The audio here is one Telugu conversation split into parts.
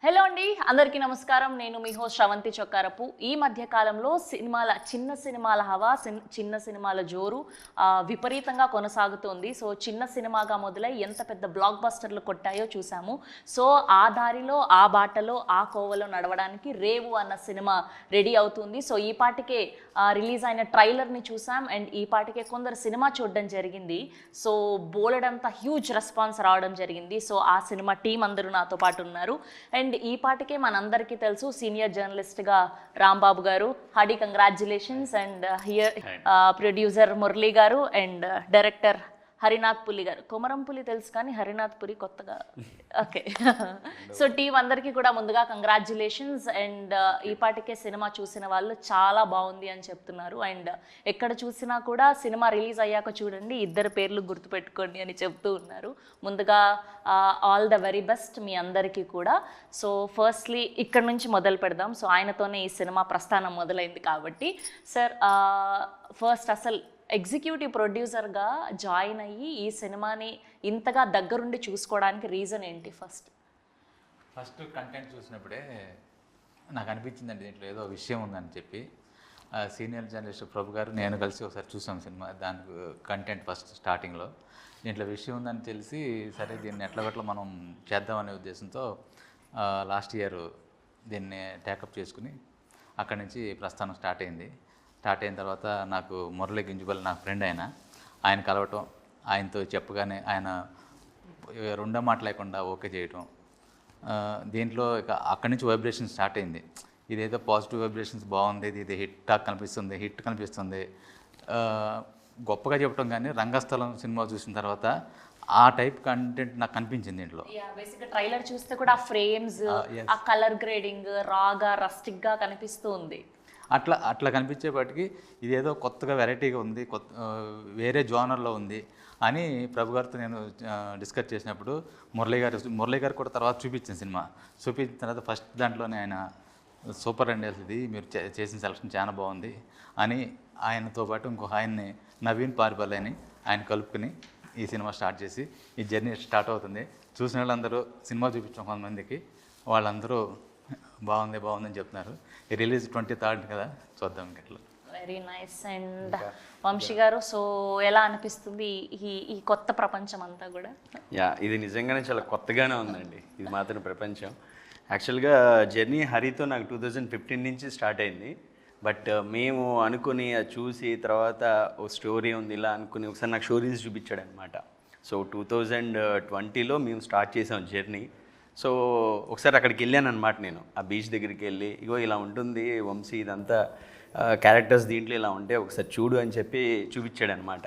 హలో అండి, అందరికీ నమస్కారం. నేను మీ హోస్ట్ శ్రవంతి చొక్కారపు. ఈ మధ్య కాలంలో చిన్న సినిమాల హవా, చిన్న సినిమాల జోరు విపరీతంగా కొనసాగుతోంది. సో చిన్న సినిమాగా మొదలై ఎంత పెద్ద బ్లాక్ బస్టర్లు కొట్టాయో చూసాము. సో ఆ దారిలో, ఆ బాటలో, ఆ కోవలో నడవడానికి రేవు అన్న సినిమా రెడీ అవుతుంది. సో ఈ పాటికే రిలీజ్ అయిన ట్రైలర్ని చూసాం అండ్ ఈ పాటికే కొందరు సినిమా చూడడం జరిగింది. సో బోలెడంత హ్యూజ్ రెస్పాన్స్ రావడం జరిగింది. సో ఆ సినిమా టీం అందరూ నాతో పాటు ఉన్నారు. అండ్ ఈ పాటికే మనందరికీ తెలుసు సీనియర్ జర్నలిస్ట్గా Rambabu garu. Hearty congratulations. And here producer Murali garu and director Harinath పులి గారు. కొమరంపులి తెలుసు కానీ హరినాథ్ పురి కొత్తగా. ఓకే. సో టీం అందరికీ కూడా ముందుగా కంగ్రాచ్యులేషన్స్. అండ్ ఈ పాటికే సినిమా చూసిన వాళ్ళు చాలా బాగుంది అని చెప్తున్నారు. అండ్ ఎక్కడ చూసినా కూడా సినిమా రిలీజ్ అయ్యాక చూడండి, ఇద్దరు పేర్లు గుర్తుపెట్టుకోండి అని చెప్తూ ఉన్నారు. ముందుగా ఆల్ ద వెరీ బెస్ట్ మీ అందరికీ కూడా. సో ఫస్ట్లీ ఇక్కడ నుంచి మొదలు పెడదాం. సో ఆయనతోనే ఈ సినిమా ప్రస్థానం మొదలైంది కాబట్టి సార్, ఫస్ట్ అసలు ఎగ్జిక్యూటివ్ ప్రొడ్యూసర్గా జాయిన్ అయ్యి ఈ సినిమాని ఇంతగా దగ్గరుండి చూసుకోవడానికి రీజన్ ఏంటి? ఫస్ట్ కంటెంట్ చూసినప్పుడే నాకు అనిపించిందండి దీంట్లో ఏదో విషయం ఉందని చెప్పి. సీనియర్ జర్నలిస్ట్ ప్రభు గారు నేను కలిసి ఒకసారి చూసాం సినిమా. దానికి కంటెంట్ ఫస్ట్ స్టార్టింగ్లో దీంట్లో విషయం ఉందని తెలిసి సరే దీన్ని ఎట్లా మనం చేద్దామనే ఉద్దేశంతో లాస్ట్ ఇయర్ దీన్ని టేకప్ చేసుకుని అక్కడి నుంచి ప్రస్థానం స్టార్ట్ అయిన తర్వాత నాకు మురళి గింజుబల్ నా ఫ్రెండ్ ఆయన కలవటం, ఆయనతో చెప్పగానే ఆయన రెండో మాట లేకుండా ఓకే చేయటం. దీంట్లో ఇక అక్కడి నుంచి వైబ్రేషన్ స్టార్ట్ అయింది. ఇదేదో పాజిటివ్ వైబ్రేషన్స్ బాగుంది, ఇది హిట్ కనిపిస్తుంది గొప్పగా చెప్పడం. కానీ రంగస్థలం సినిమా చూసిన తర్వాత ఆ టైప్ కంటెంట్ నాకు కనిపించింది దీంట్లో. బేసిక్గా ట్రైలర్ చూస్తే కూడా ఆ ఫ్రేమ్స్, ఆ కలర్ గ్రేడింగ్ రాగా రస్టిక్గా కనిపిస్తూ ఉంది. అట్లా కనిపించేపాటికి ఇదేదో కొత్తగా వెరైటీగా ఉంది, వేరే జోనర్లో ఉంది అని ప్రభు గారితో నేను డిస్కస్ చేసినప్పుడు మురళీ గారు కూడా తర్వాత చూపించిన తర్వాత ఫస్ట్ దాంట్లోనే ఆయన సూపర్ అండి, ఇది మీరు చేసిన సెలక్షన్ చాలా బాగుంది అని ఆయనతో పాటు ఇంకొక ఆయన్ని నవీన్ పారిపల్లి అని ఆయన కలుపుకుని ఈ సినిమా స్టార్ట్ చేసి ఈ జర్నీ స్టార్ట్ అవుతుంది. చూసిన వాళ్ళందరూ సినిమా చూపించాం కొంతమందికి, వాళ్ళందరూ బాగుందని చెప్తున్నారు. ఈ రిలీజ్ 23rd కదా, చూద్దాం ఇంకెట్లా. Very nice. అండ్ వంశీ గారు, సో ఎలా అనిపిస్తుంది ఈ కొత్త ప్రపంచం అంతా కూడా? ఇది నిజంగానే చాలా కొత్తగానే ఉందండి. ఇది మాత్రం ప్రపంచం. యాక్చువల్గా జర్నీ హరితో నాకు 2015 నుంచి స్టార్ట్ అయింది. బట్ మేము అనుకుని అది చూసి తర్వాత ఓ స్టోరీ ఉంది ఇలా అనుకుని ఒకసారి నాకు స్టోరీస్ చూపించాడు అనమాట. సో 2020లో మేము స్టార్ట్ చేసాం జర్నీ. సో ఒకసారి అక్కడికి వెళ్ళాను అనమాట. నేను ఆ బీచ్ దగ్గరికి వెళ్ళి ఇగో ఇలా ఉంటుంది వంశీ, ఇదంతా క్యారెక్టర్స్ దీంట్లో ఇలా ఉంటే ఒకసారి చూడు అని చెప్పి చూపించాడు అనమాట.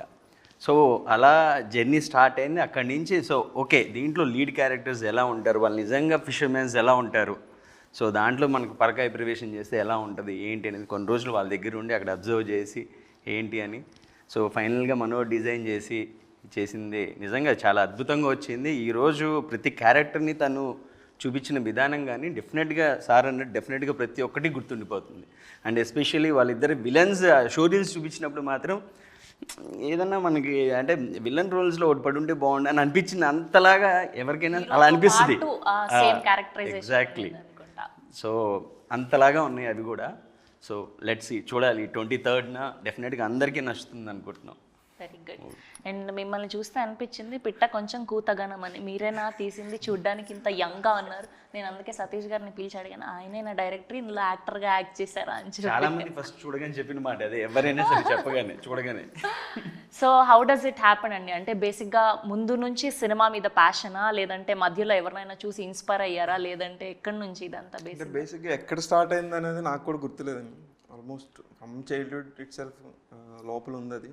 సో అలా జర్నీ స్టార్ట్ అయింది అక్కడి నుంచి. సో ఓకే, దీంట్లో లీడ్ క్యారెక్టర్స్ ఎలా ఉంటారు, వాళ్ళు నిజంగా ఫిషర్మెన్స్ ఎలా ఉంటారు, సో దాంట్లో మనకు పరకాయ ప్రవేశం చేస్తే ఎలా ఉంటుంది ఏంటి అనేది కొన్ని రోజులు వాళ్ళ దగ్గర ఉండి అక్కడ అబ్జర్వ్ చేసి ఏంటి అని సో ఫైనల్గా మనో డిజైన్ చేసింది నిజంగా చాలా అద్భుతంగా వచ్చింది. ఈరోజు ప్రతి క్యారెక్టర్ని తను చూపించిన విధానం కానీ డెఫినెట్గా ప్రతి ఒక్కటి గుర్తుండిపోతుంది. అండ్ ఎస్పెషల్లీ వాళ్ళిద్దరు విలన్స్ షోరీల్స్ చూపించినప్పుడు మాత్రం ఏదన్నా మనకి అంటే విలన్ రోల్స్లో ఒకటి పడి ఉంటే బాగుండు అని అనిపించింది. అంతలాగా ఎవరికైనా అలా అనిపిస్తుంది. ఎగ్జాక్ట్లీ. సో అంతలాగా ఉన్నాయి అవి కూడా. సో లెట్స్ సీ, చూడాలి 23rd డెఫినెట్గా అందరికీ నచ్చుతుంది అనుకుంటున్నాం. Very good. అండ్ మిమ్మల్ని చూస్తే అనిపించింది పిట్ట కొంచెం కూతగనం అని. మీరేనా తీసింది? చూడ్డానికి ఇంత యంగ్గా ఉన్నారు. నేను అందుకే సతీష్ గారిని పిలిచి అడిగాను, ఆయనైనా డైరెక్టర్, ఇందులో యాక్టర్గా యాక్ట్ చేశారా అని చెప్పి. చాలా మంది ఫస్ట్ చూడగానే చెప్పిన మాట అదే, ఎవరైనా సరే చెప్పగానే చూడగానే. So how does it happen అండి? అంటే బేసిక్గా ముందు నుంచి సినిమా మీద ప్యాషనా, లేదంటే మధ్యలో ఎవరినైనా చూసి ఇన్స్పైర్ అయ్యారా, లేదంటే ఎక్కడి నుంచి ఇదంతా? బేసిక్గా ఎక్కడ స్టార్ట్ అయింది అనేది నాకు కూడా గుర్తులేదండి. Almost from childhood itself లోపల ఉంది అది.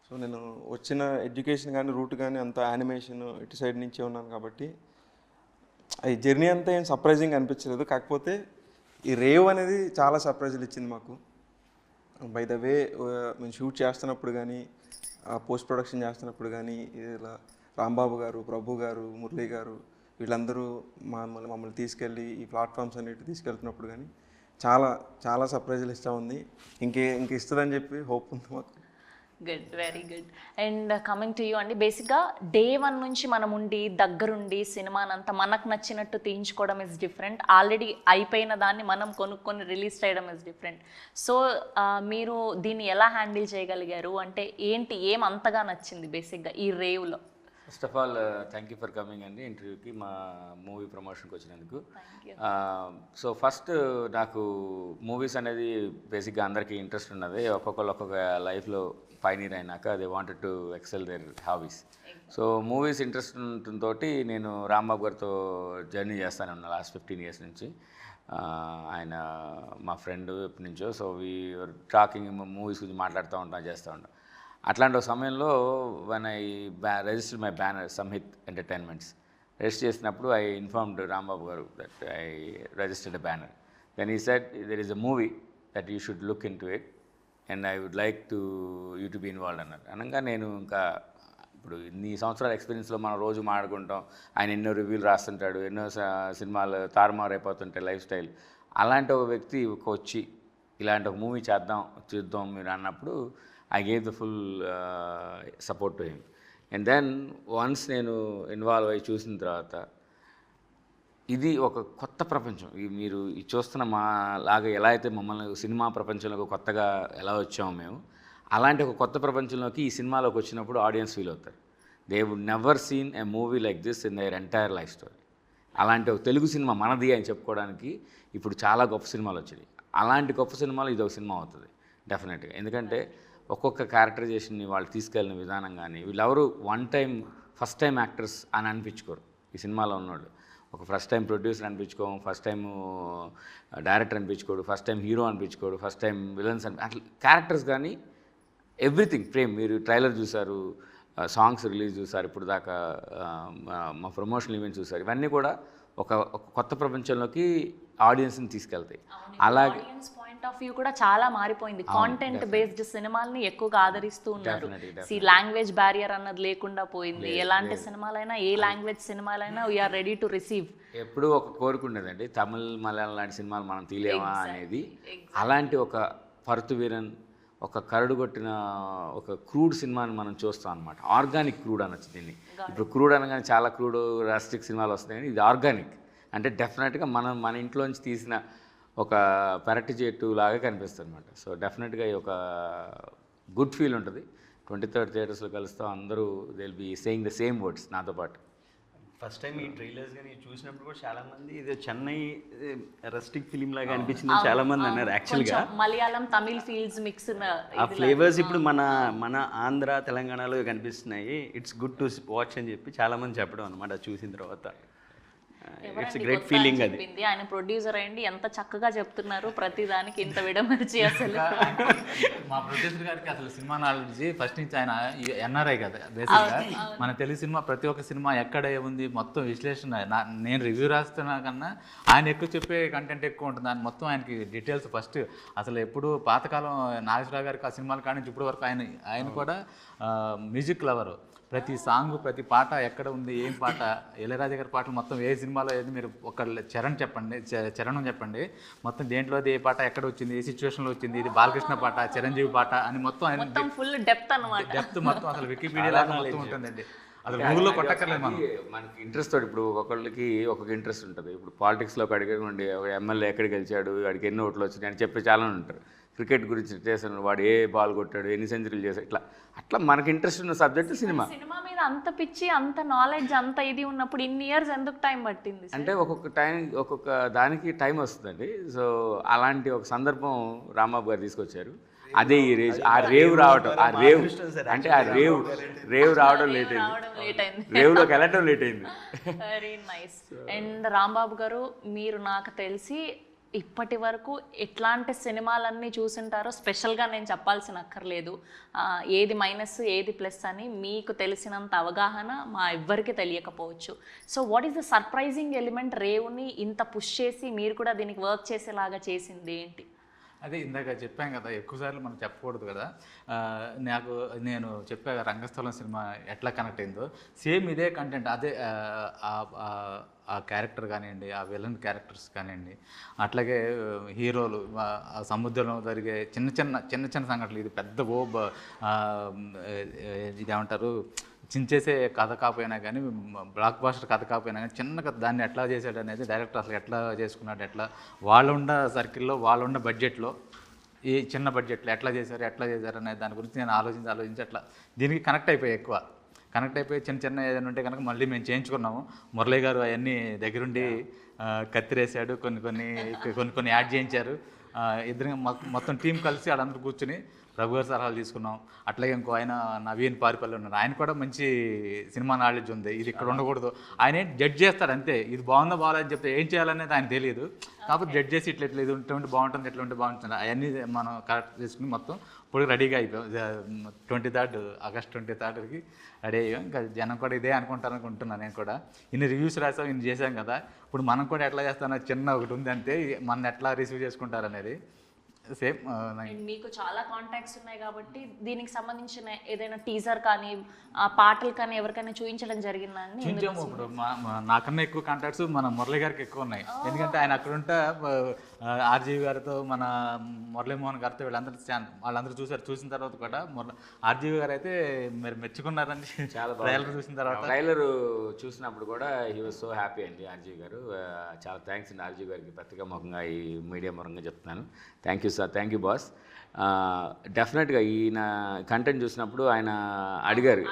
సో నేను వచ్చిన ఎడ్యుకేషన్ కానీ రూట్ కానీ అంతా యానిమేషన్ ఇటు సైడ్ నుంచే ఉన్నాను కాబట్టి ఈ జర్నీ అంతా ఏం సర్ప్రైజింగ్ అనిపించలేదు. కాకపోతే ఈ రేవ్ అనేది చాలా సర్ప్రైజులు ఇచ్చింది మాకు. బై ద వే మేము షూట్ చేస్తున్నప్పుడు కానీ పోస్ట్ ప్రొడక్షన్ చేస్తున్నప్పుడు కానీ ఇలా రాంబాబు గారు, ప్రభు గారు, మురళీ గారు వీళ్ళందరూ మమ్మల్ని తీసుకెళ్ళి ఈ ప్లాట్ఫామ్స్ అన్నిటి తీసుకెళ్తున్నప్పుడు కానీ చాలా చాలా సర్ప్రైజులు ఇస్తూ ఉంది. ఇంక ఇస్తుందని చెప్పి హోప్ ఉంది మాకు. Good, very good. And coming to you అండి, బేసిక్గా డే 1 నుంచి మనం ఉండి దగ్గరుండి సినిమానంతా మనకు నచ్చినట్టు తీయించుకోవడం ఇస్ డిఫరెంట్, ఆల్రెడీ అయిపోయిన దాన్ని మనం కొనుక్కొని రిలీజ్ చేయడం ఇస్ డిఫరెంట్. సో మీరు దీన్ని ఎలా హ్యాండిల్ చేయగలిగారు, అంటే ఏంటి, ఏం అంతగా నచ్చింది బేసిక్గా ఈ రేవ్లో? First of all thank you for coming అండి ఇంటర్వ్యూకి, మా మూవీ ప్రమోషన్కి వచ్చినందుకు. సో ఫస్ట్ నాకు మూవీస్ అనేది బేసిక్గా అందరికీ ఇంట్రెస్ట్ ఉన్నది. ఒక్కొక్క లైఫ్లో పైనీర్ అయినాక they wanted to excel their hobbies. So movies interest ఉండటంతో నేను రాంబాబు గారితో జర్నీ చేస్తానే ఉన్నాను లాస్ట్ 15 years నుంచి. ఆయన మా ఫ్రెండ్ ఎప్పటి నుంచో. సో వీఆర్ టాకింగ్, మూవీస్ గురించి మాట్లాడుతూ ఉంటాం, చేస్తూ ఉంటాం. అట్లాంటి ఒక సమయంలో when I register my banner Samhith entertainments register చేసినప్పుడు I informed Rambabu garu that I registered a banner. Then he said there is a movie that you should look into it and I would like to you to be involved అన్నారు. అనగా నేను ఇంకా ఇప్పుడు ఇన్ని సంవత్సరాల ఎక్స్పీరియన్స్లో మనం రోజు మాట్లాడుకుంటాం, ఆయన ఎన్నో రివ్యూలు రాస్తుంటాడు, ఎన్నో సినిమాలు తారుమారు అయిపోతుంటాయి లైఫ్ స్టైల్. అలాంటి ఒక వ్యక్తి వచ్చి ఇలాంటి ఒక మూవీ చూద్దాం మీరు అన్నప్పుడు I gave the full support to him. And then once నేను ఇన్వాల్వ్ అయ్యి చూసిన తర్వాత ఇది ఒక కొత్త ప్రపంచం. మీరు చూస్తున్న మా లాగా ఎలా అయితే మమ్మల్ని సినిమా ప్రపంచంలోకి కొత్తగా ఎలా వచ్చామో మేము, అలాంటి ఒక కొత్త ప్రపంచంలోకి ఈ సినిమాలోకి వచ్చినప్పుడు ఆడియన్స్ ఫీల్ అవుతారు. They would never seen a movie like this in their entire life story. అలాంటి ఒక తెలుగు సినిమా మనది అని చెప్పుకోవడానికి ఇప్పుడు చాలా గొప్ప సినిమాలు వచ్చినాయి. అలాంటి గొప్ప సినిమాలు ఇది ఒక సినిమా అవుతుంది డెఫినెట్గా. ఎందుకంటే ఒక్కొక్క క్యారెక్టరైజేషన్ని వాళ్ళు తీసుకెళ్ళిన విధానం కానీ, వీళ్ళెవరు ఫస్ట్ టైం యాక్టర్స్ అని అనిపించుకోరు. ఈ సినిమాలో ఉన్నాడు ఒక ఫస్ట్ టైం ప్రొడ్యూసర్ అనిపించుకోము, ఫస్ట్ టైం డైరెక్టర్ అనిపించుకోడు, ఫస్ట్ టైం హీరో అనిపించుకోడు, ఫస్ట్ టైం విలన్స్ అట్లా క్యారెక్టర్స్ కానీ ఎవ్రీథింగ్ ఫ్రేమ్. మీరు ట్రైలర్ చూసారు, సాంగ్స్ రిలీజ్ చూసారు, ఇప్పుడు దాకా మా ప్రమోషనల్ ఈవెంట్స్ చూసారు. ఇవన్నీ కూడా ఒక కొత్త ప్రపంచంలోకి ఆడియన్స్ని తీసుకెళ్తాయి. అలాగే పాయింట్ ఆఫ్ వ్యూ కూడా చాలా మారిపోయింది. కాంటెంట్ బేస్డ్ సినిమాల్ని ఎక్కువగా ఆదరిస్తూ ఉన్నారు. లాంగ్వేజ్ బ్యారియర్ అన్నది లేకుండా పోయింది. ఎలాంటి సినిమాలైనా, ఏ లాంగ్వేజ్ సినిమాలైనా వీఆర్ రెడీ టు రిసీవ్. ఎప్పుడు ఒక కోరుకునేదండి, తమిళ్ మలయాళం లాంటి సినిమాలు మనం తీయలేమా అనేది. అలాంటి ఒక పరుతువీరన్, ఒక కరడుగొట్టిన ఒక క్రూడ్ సినిమాని మనం చూస్తాం అనమాట. ఆర్గానిక్ క్రూడ్ అనొచ్చు దీన్ని. ఇప్పుడు క్రూడ్ అనగానే చాలా క్రూడ్ రాస్టిక్ సినిమాలు వస్తున్నాయి, ఇది ఆర్గానిక్. అంటే డెఫినెట్గా మన ఇంట్లోంచి తీసిన ఒక పెరటి చెట్టు లాగా కనిపిస్తుంది అనమాట. సో డెఫినెట్గా ఒక గుడ్ ఫీల్ ఉంటుంది. 23rd థియేటర్స్లో కలుస్తాం, అందరూ they will be saying the same words నాతో పాటు. ఫస్ట్ టైం ఈ ట్రైలర్స్ కానీ చూసినప్పుడు కూడా చాలా మంది ఇది చెన్నై రస్టిక్ ఫిలిం లాగా అనిపించింది చాలా మంది అన్నారు. యాక్చువల్గా మలయాళం తమిళ్ ఫీల్స్ మిక్స్, ఆ ఫ్లేవర్స్ ఇప్పుడు మన ఆంధ్ర తెలంగాణలో కనిపిస్తున్నాయి. ఇట్స్ గుడ్ టు వాచ్ అని చెప్పి చాలా మంది చెప్పడం అనమాట చూసిన తర్వాత. ఇట్స్ గ్రేట్ ఫీలింగ్ అది. ఆయన ప్రొడ్యూసర్ అయ్యండి ఎంత చక్కగా చెప్తున్నారు ప్రతి దానికి, ఇంత విడమర్చి అసలు. మా ప్రొడ్యూసర్ గారికి అసలు సినిమా నాలెడ్జ్ ఫస్ట్ నుంచి, ఆయన ఎన్ఆర్ఐ కదా బేసిక్గా. మన తెలుగు సినిమా ప్రతి ఒక్క సినిమా ఎక్కడ ఏముంది మొత్తం విశ్లేషణ, నేను రివ్యూ రాస్తున్నా కన్నా ఆయన ఎక్కువ చెప్పే కంటెంట్ ఎక్కువ ఉంటుంది. ఆయన మొత్తం ఆయనకి డీటెయిల్స్ ఫస్ట్ అసలు ఎప్పుడు పాతకాలం నాగేశ్వరరావు గారికి ఆ సినిమాల కాడి నుంచి ఇప్పటి వరకు ఆయన కూడా మ్యూజిక్ లవరు. ప్రతి సాంగ్, ప్రతి పాట ఎక్కడ ఉంది, ఏం పాట, ఇళయరాజా గారి పాటలు మొత్తం ఏ సినిమాలో ఏది, మీరు ఒక చరణం చెప్పండి మొత్తం దేంట్లోది ఏ పాట ఎక్కడ వచ్చింది, ఏ సిచ్యువేషన్లో వచ్చింది, ఇది బాలకృష్ణ పాట, చిరంజీవి పాట అని మొత్తం ఫుల్ డెప్త్ అన్నమాట. డెప్త్ మొత్తం అసలు వికీపీడియా మొత్తం ఉంటుందండి. అసలు గూగుల్లో కొట్టక్కర్లేదు మనం. మనకి ఇంట్రెస్ట్ తోటి ఇప్పుడు ఒక్కొక్కళ్ళకి ఒక్కొక్క ఇంట్రెస్ట్ ఉంటుంది. ఇప్పుడు పాలిటిక్స్లోకి అడిగండి, ఒక ఎమ్మెల్యే ఎక్కడికి గెలిచాడు, వాడికి ఎన్ని ఓట్లు వచ్చినాయి అని చెప్పి చాలా ఉంటారు. క్రికెట్ గురించి చేశాను, వాడు ఏ బాల్ కొట్టాడు, ఎన్ని సెంచరీలు చేశాడు, అట్లా మనకి ఇంట్రెస్ట్ ఉన్న సబ్జెక్ట్ సినిమా. సినిమా మీద అంత పిచ్చి, అంత నాలెడ్జ్, అంత ఇది ఉన్నప్పుడు ఇన్ని ఇయర్స్ ఎందుకు టైం పట్టింది? అంటే ఒక్కొక్క దానికి టైం వస్తుందండి. సో అలాంటి ఒక సందర్భం రాంబాబు గారు తీసుకొచ్చారు. అదే ఈ రేవ్ రావటం, అంటే రేవ్ రావడం లేట్ అయింది, రేవ్లోకి వెళ్ళటం లేట్ అయింది. Very nice. అండ్ రాంబాబు గారు, మీరు నాకు తెలిసి ఇప్పటి వరకు ఎట్లాంటి సినిమాలన్నీ చూసింటారో స్పెషల్గా నేను చెప్పాల్సిన అక్కర్లేదు. ఏది మైనస్ ఏది ప్లస్ అని మీకు తెలిసినంత అవగాహన మా ఎవ్వరికి తెలియకపోవచ్చు. So what is the surprising element రేవుని ఇంత పుష్ చేసి మీరు కూడా దీనికి వర్క్ చేసేలాగా చేసింది ఏంటి? అదే ఇందాక చెప్పాం కదా, ఎక్కువసార్లు మనం చెప్పకూడదు కదా. నేను చెప్పా రంగస్థలం సినిమా ఎట్లా కనెక్ట్ అయిందో, సేమ్ ఇదే కంటెంట్, అదే ఆ క్యారెక్టర్ కానివ్వండి, ఆ విలన్ క్యారెక్టర్స్ కానివ్వండి, అట్లాగే హీరోలు, ఆ సముద్రంలో జరిగే చిన్న చిన్న సంఘటనలు. ఇది పెద్ద ఇదేమంటారు, చించేసే కథ కాకపోయినా కానీ, బ్లాక్ బాస్టర్ కథ కాకపోయినా కానీ, చిన్న కథ దాన్ని ఎట్లా చేశాడు అనేది డైరెక్టర్ అసలు ఎట్లా చేసుకున్నాడు, ఎట్లా వాళ్ళున్న సర్కిల్లో వాళ్ళున్న బడ్జెట్లో ఈ చిన్న బడ్జెట్లో ఎట్లా చేశారు అనే దాని గురించి నేను ఆలోచించి అట్లా దీనికి కనెక్ట్ అయిపోయి చిన్న ఏదైనా ఉంటే కనుక మళ్ళీ మేము చేయించుకున్నాము. మురళీ గారు అవన్నీ దగ్గరుండి కత్తిరేసాడు, కొన్ని యాడ్ చేయించారు. ఇద్దరు మొత్తం టీం కలిసి వాళ్ళందరూ కూర్చుని ప్రభు గారి సలహాలు తీసుకున్నాం. అట్లాగే ఇంకో ఆయన నవీన్ పారిపల్లి ఉన్నారు, ఆయన కూడా మంచి సినిమా నాలెడ్జ్ ఉంది. ఇది ఇక్కడ ఉండకూడదు, ఆయన జడ్జ్ చేస్తాడు అంతే, ఇది బాగుందా బాగాలని చెప్తే ఏం చేయాలనేది ఆయన తెలియదు. కాకపోతే జడ్జ్ చేసి ఇట్లా ఇది ఉంటే బాగుంటుంది, ఎట్లా ఉంటే బాగుంటుంది అవన్నీ మనం కరెక్ట్ చేసుకుని మొత్తం ఇప్పుడు రెడీగా అయిపోయాం. 23rd ఆగస్ట్ 23కి రెడీ అయ్యాం. ఇంకా జనం కూడా ఇదే అనుకుంటున్నాను. నేను కూడా ఇన్ని రివ్యూస్ రాసాం, ఇన్ని చేశాం కదా, ఇప్పుడు మనం కూడా ఎట్లా చేస్తానో చిన్న ఒకటి ఉంది అంతే, మన ఎట్లా రిసీవ్ చేసుకుంటారు అనేది సేమ్. మీకు చాలా కాంటాక్ట్స్ ఉన్నాయి కాబట్టి దీనికి సంబంధించిన ఏదైనా టీజర్ కానీ పాటలు కానీ ఎవరికైనా చూపించడం జరిగిందా అండి? చూపించాము. ఇప్పుడు నాకన్నా ఎక్కువ కాంటాక్ట్స్ మన మురళి గారికి ఎక్కువ ఉన్నాయి. ఎందుకంటే ఆయన అక్కడుంటే ఆర్జీవి గారితో, మన మురళీమోహన్ గారితో వాళ్ళందరూ చూసిన తర్వాత కూడా ఆర్జీవి గారు అయితే మీరు మెచ్చుకున్నారండి చాలా ట్రైలర్ చూసిన తర్వాత. ట్రైలర్ చూసినప్పుడు కూడా హీ వాజ్ సో హ్యాపీ అండి ఆర్జీవి గారు. చాలా థ్యాంక్స్ అండి ఆర్జీవి గారికి, పత్రికా ముఖంగా ఈ మీడియా ముఖంగా చెప్తున్నాను. Thank you sir, thank you boss. డెఫినెట్గా ఈయన కంటెంట్ చూసినప్పుడు ఆయన అడిగారు,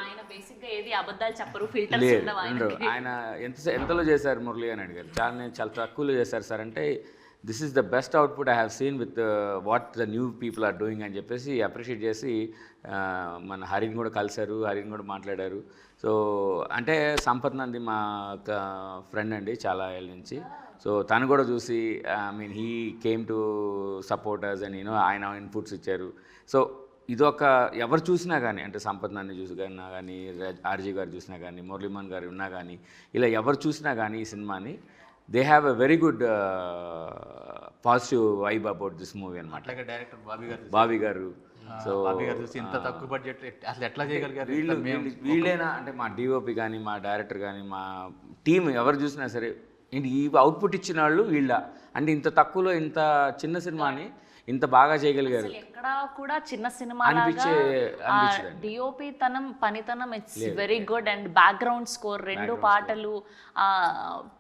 ఆయన ఎంతలో చేశారు మురళి అని అడిగారు. చాలా తక్కువలో చేశారు సార్ అంటే, this is the best output I have seen with what the new people are doing అని చెప్పేసి అప్రిషియేట్ చేసి మన హరిని కూడా కలిశారు, హరిని కూడా మాట్లాడారు. సో అంటే సంపత్ నంది మా ఫ్రెండ్ అండి చాలా ఏళ్ళ నుంచి. సో తను కూడా చూసి హీ కేమ్ టు సపోర్టర్స్ అని ఆయన ఇన్పుట్స్ ఇచ్చారు. సో ఇదొక ఎవరు చూసినా కానీ, అంటే సంపత్ నంది చూసినా కానీ, ఆర్జీ గారు చూసినా కానీ, మురళీమోహన్ గారు ఉన్నా కానీ, ఇలా ఎవరు చూసినా కానీ ఈ సినిమాని they have a very good positive vibe about this movie అనమాట. అట్లాగే డైరెక్టర్ బాబీ గారు. సో బాబీ గారు చూసి ఇంత తక్కువ బడ్జెట్ అసలు ఎట్లా చేయగలిగారు? వీళ్ళైనా అంటే మా డిఓపి కానీ, మా డైరెక్టర్ కానీ, మా టీం ఎవరు చూసినా సరే, ఏంటి ఈ అవుట్పుట్ ఇచ్చిన వాళ్ళు వీళ్ళ, అంటే ఇంత తక్కువలో ఇంత చిన్న సినిమాని ఇంత బాగా చేయగలిగారు. ఎక్కడ కూడా చిన్న సినిమా డిఓపి పనితనం it's very good. And background score, రెండు పాటలు,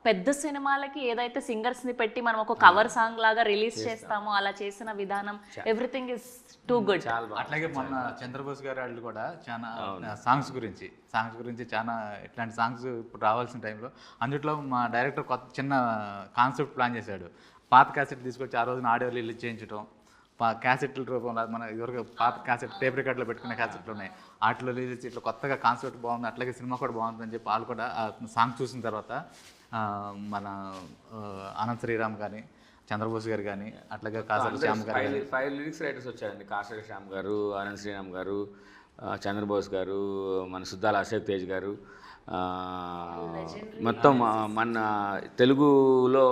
పెద్ద సినిమాలకి ఏదైతే సింగర్స్ ని పెట్టి మనం ఒక కవర్ సాంగ్ లాగా రిలీజ్ చేస్తామో అలా చేసిన విధానం, ఎవ్రీథింగ్ ఇస్ టూ గుడ్. అట్లాగే మొన్న చంద్రబోస్ గారు వాళ్ళు కూడా చాలా సాంగ్స్ గురించి చాలా ఇట్లాంటి సాంగ్స్ ఇప్పుడు రావాల్సిన టైంలో అందుట్లో మా డైరెక్టర్ కొత్త చిన్న కాన్సెప్ట్ ప్లాన్ చేశాడు. పాత క్యాసెట్ తీసుకొచ్చి ఆ రోజున ఆడియో రిలీజ్ చేయించడం, క్యాసెట్ల రూపంలో మన ఇదివరకు పాత క్యాసెట్ టేప్ రికార్డులో పెట్టుకునే క్యాసెట్లు ఉన్నాయి, వాటిలో రిలీజ్ ఇట్లా కొత్తగా కాన్సెప్ట్ బాగుంది, అట్లాగే సినిమా కూడా బాగుందని చెప్పి వాళ్ళు కూడా ఆ సాంగ్ చూసిన తర్వాత మన అనంత శ్రీరామ్ కానీ, చంద్రబోస్ గారు కానీ, అట్లాగే కాసరి శ్యామ్ గారు, 5 లిరిక్స్ రైటర్స్ వచ్చారండి. కాసరి శ్యామ్ గారు, అనంత శ్రీరామ్ గారు, చంద్రబోస్ గారు, మన సుద్దాల అశోక్ తేజ్ గారు, మొత్తం మన తెలుగులో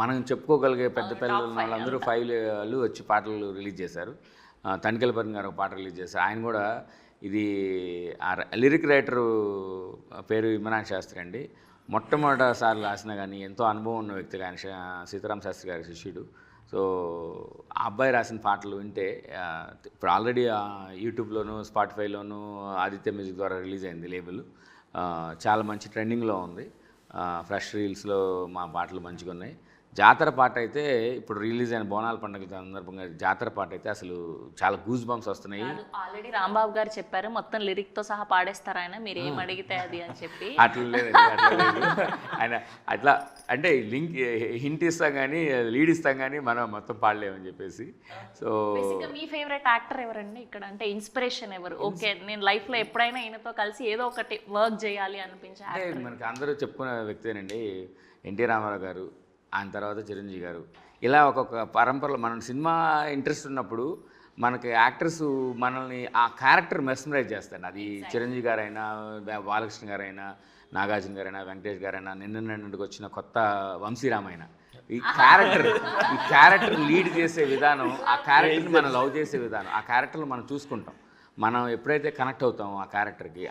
మనం చెప్పుకోగలిగే పెద్ద పిల్లలు వాళ్ళందరూ 5 వచ్చి పాటలు రిలీజ్ చేశారు. తనికెళ్ళపర్ని గారు ఒక పాట రిలీజ్ చేశారు. ఆయన కూడా ఇది లిరిక్ రైటరు పేరు ఇమ్రాన్ శాస్త్రి అండి. మొట్టమొదటిసారి రాసినా కానీ ఎంతో అనుభవం ఉన్న వ్యక్తి ఆయన, సీతారాం శాస్త్రి గారి శిష్యుడు. సో ఆ అబ్బాయి రాసిన పాటలు వింటే, ఇప్పుడు ఆల్రెడీ యూట్యూబ్లోను, స్పాటిఫైలోను ఆదిత్య మ్యూజిక్ ద్వారా రిలీజ్ అయింది లేబుల్, చాలా మంచి ట్రెండింగ్లో ఉంది. ఫ్రెష్ రీల్స్లో మా పాటలు మంచిగా ఉన్నాయి. జాతర పాట అయితే ఇప్పుడు రిలీజ్ అయిన బోనాల పండుగ సందర్భంగా జాతర పాట అయితే అసలు చాలా గూస్ బంప్స్ వస్తున్నాయి. ఆల్రెడీ రాంబాబు గారు చెప్పారు మొత్తం లిరిక్ తో సహా పాడేస్తారు ఆయన, మీరు ఏం అడిగితే అది అని చెప్పి. అట్లా లేదు ఆయన, అట్లా అంటే లింక్ హింట్ ఇస్తాం కానీ లీడ్ ఇస్తాం కానీ మనం మొత్తం పాడలేమని చెప్పేసి. సో మీ ఫేవరెట్ యాక్టర్ ఎవరండి ఇక్కడ, అంటే ఇన్స్పిరేషన్ ఎవరు? ఓకే, నేను లైఫ్ లో ఎప్పుడైనా ఈయనతో కలిసి ఏదో ఒకటి వర్క్ చేయాలి అనిపించే అంటే మనకి అందరూ చెప్పుకునే వ్యక్తేనండి ఎన్టీ రామారావు గారు, ఆయన తర్వాత చిరంజీవి గారు. ఇలా ఒక్కొక్క పరంపరలో మనం సినిమా ఇంట్రెస్ట్ ఉన్నప్పుడు మనకి యాక్టర్స్ మనల్ని ఆ క్యారెక్టర్ మెస్మరైజ్ చేస్తాడు. అది చిరంజీవి గారైనా, బాలకృష్ణ గారైనా, నాగార్జున గారైనా, వెంకటేష్ గారైనా, నిన్నటికి వచ్చిన కొత్త వంశీరామ్ అయినా, ఈ క్యారెక్టర్ లీడ్ చేసే విధానం, ఆ క్యారెక్టర్ని మనం లవ్ చేసే విధానం, ఆ క్యారెక్టర్లు మనం చూసుకుంటాం. మనం ఎప్పుడైతే కనెక్ట్ అవుతామో ఆ క్యారెక్టర్కి,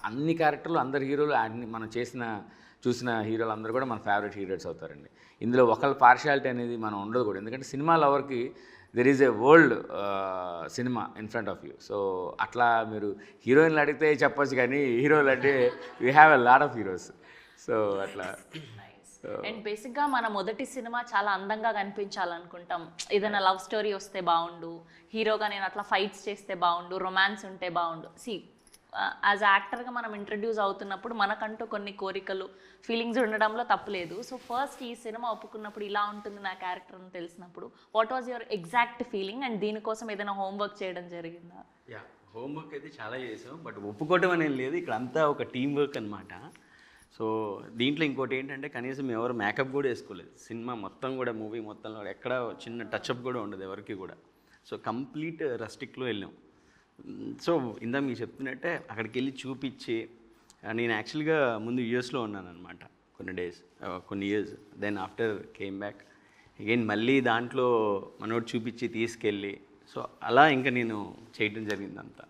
అన్ని క్యారెక్టర్లు అందరు హీరోలు అన్ని మనం చూసిన హీరోలు అందరూ కూడా మన ఫేవరెట్ హీరోస్ అవుతారండి. ఇందులో ఒకళ్ళ పార్షియాలిటీ అనేది మనం ఉండదు కూడా, ఎందుకంటే సినిమా లవర్కి there is a world cinema in front of you. So అట్లా మీరు హీరోయిన్లు అడిగితే చెప్పొచ్చు, కానీ హీరోలు అంటే we have a lot of heroes. So అట్లా అండ్ బేసిక్గా మన మొదటి సినిమా చాలా అందంగా కనిపించాలనుకుంటాం. ఏదైనా లవ్ స్టోరీ వస్తే బాగుండు, హీరోగా నేను అట్లా ఫైట్స్ చేస్తే బాగుండు, రొమాన్స్ ఉంటే బాగుండు. యాజ్ యాక్టర్గా మనం ఇంట్రడ్యూస్ అవుతున్నప్పుడు మనకంటూ కొన్ని కోరికలు, ఫీలింగ్స్ ఉండడంలో తప్పులేదు. సో ఫస్ట్ ఈ సినిమా ఒప్పుకున్నప్పుడు ఇలా ఉంటుంది నా క్యారెక్టర్ అని తెలిసినప్పుడు what was your exact feeling, and దీనికోసం ఏదైనా హోంవర్క్ చేయడం జరిగిందా? హోంవర్క్ అయితే చాలా చేసాం, బట్ ఒప్పుకోవడం అనేది లేదు. ఇక్కడ అంతా ఒక టీం వర్క్ అనమాట. సో దీంట్లో ఇంకోటి ఏంటంటే కనీసం ఎవరు మేకప్ కూడా వేసుకోలేదు. సినిమా మొత్తం కూడా, మూవీ మొత్తంలో ఎక్కడ చిన్న టచ్అప్ కూడా ఉండదు ఎవరికి కూడా. సో కంప్లీట్ రస్టిక్లో వెళ్ళాం. సో ఇందాక మీకు చెప్తున్నట్టే అక్కడికి వెళ్ళి చూపించి, నేను యాక్చువల్గా ముందు యూఎస్లో ఉన్నాను అనమాట కొన్ని years. Then after came back again మళ్ళీ దాంట్లో మనోడు చూపించి తీసుకెళ్ళి, సో అలా ఇంకా నేను చేయడం జరిగింది అంతా.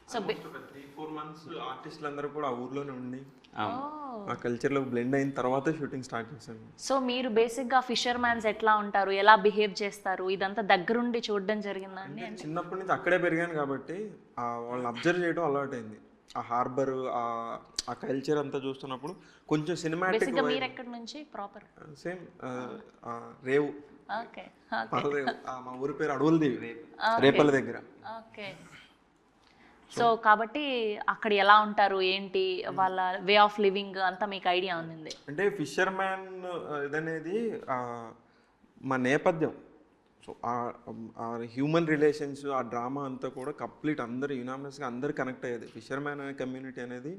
సో 3-4 months ఆర్టిస్టులు అందరూ కూడా ఆ ఊర్లోనే ఉండి ఆ కల్చర్లో బ్లెండ్ అయిన తర్వాత షూటింగ్ స్టార్ట్ చేశాను. సో మీరు బేసిక్గా ఫిషర్ మ్యాన్స్ ఎట్లా ఉంటారు, ఎలా బిహేవ్ చేస్తారు, ఇదంతా దగ్గరుండి చూడడం జరిగిందా అండి? చిన్నప్పటి నుంచి అక్కడే పెరిగాను కాబట్టి వాళ్ళని అబ్జర్వ్ చేయడం అలవాటైంది. ఆ హార్బర్, ఆ కల్చర్ అంతా చూస్తున్నప్పుడు కొంచెం సినిమాటిక్. బేసిక్గా మీరు ఎక్కడి నుంచి ప్రాపర్? సేమ్ రేవు. ఓకే. మా ఊరి పేరు అడవులదేవి, రేపల దగ్గర. ఓకే. సో కాబట్టి అక్కడ ఎలా ఉంటారు, ఏంటి వాళ్ళ వే ఆఫ్ లివింగ్ అంతా మీకు ఐడియా ఉంది? అంటే ఫిషర్ మ్యాన్ ఇదనేది మా నేపథ్యం. సో ఆ హ్యూమన్ రిలేషన్స్, ఆ డ్రామా అంతా కూడా కంప్లీట్ అందరు యునానిమస్గా అందరు కనెక్ట్ అయ్యేది. ఫిషర్ మ్యాన్ అనే కమ్యూనిటీ అనేది